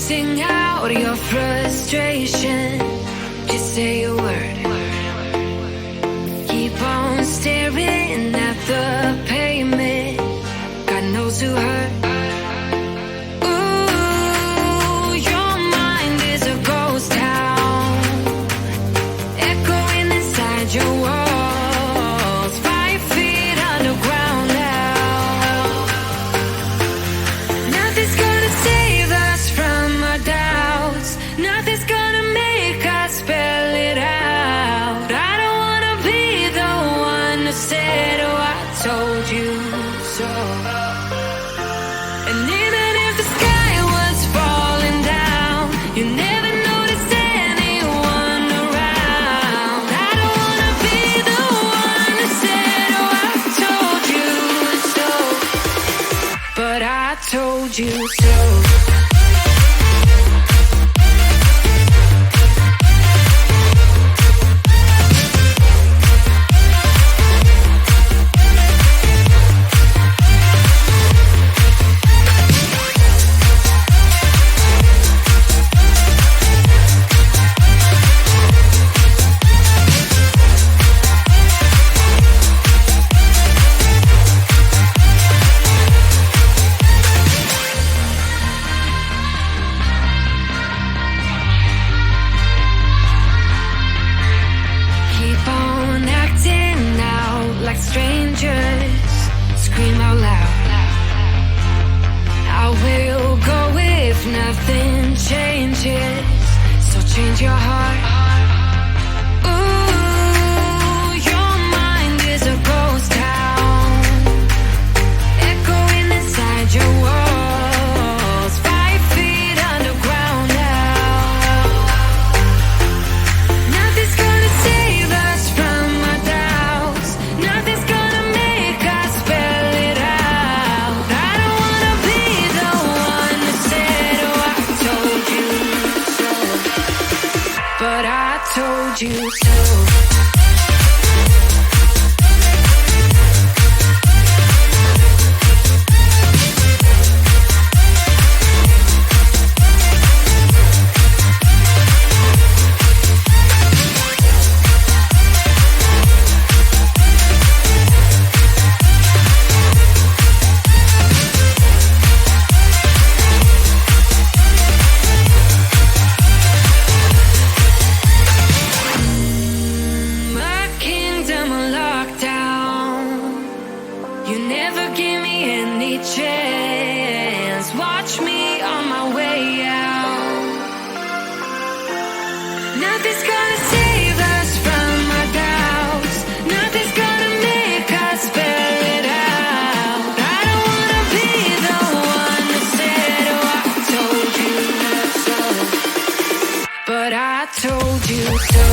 Sing out your frustration. Just say a word. Keep on staring at the pavement. God knows who hurt. Ooh, your mind is a ghost town, echoing inside your walls, 5 feet underground now. Nothing's gonna save us from our doubts. Nothing's gonna make us spell it out. I don't wanna be the one who said, oh, I told you so. And even if the sky was falling down, you never noticed anyone around. I don't wanna be the one who said, oh, I told you so. But I told you so. Strangers, scream out loud. I will go if nothing changes. So change your heart. Ooh, your mind is a ghost town, echoing inside your walls, 5 feet underground now. Nothing's gonna save us from our doubts. Nothing's gonna make us spell it out. I don't wanna be the one who said, oh, I told you so. But I told you so. Chance, watch me on my way out. Nothing's gonna save us from our doubts. Nothing's gonna make us spell it out. I don't wanna be the one that said, oh, I told you so. But I told you so.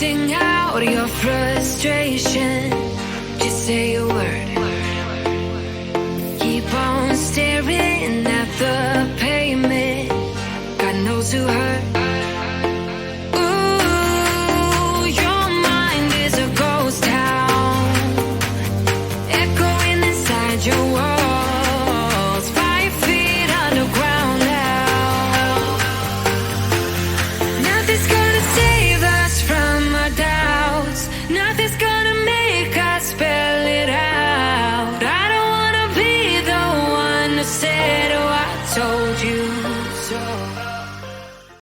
sing out your frustration. Just say a word.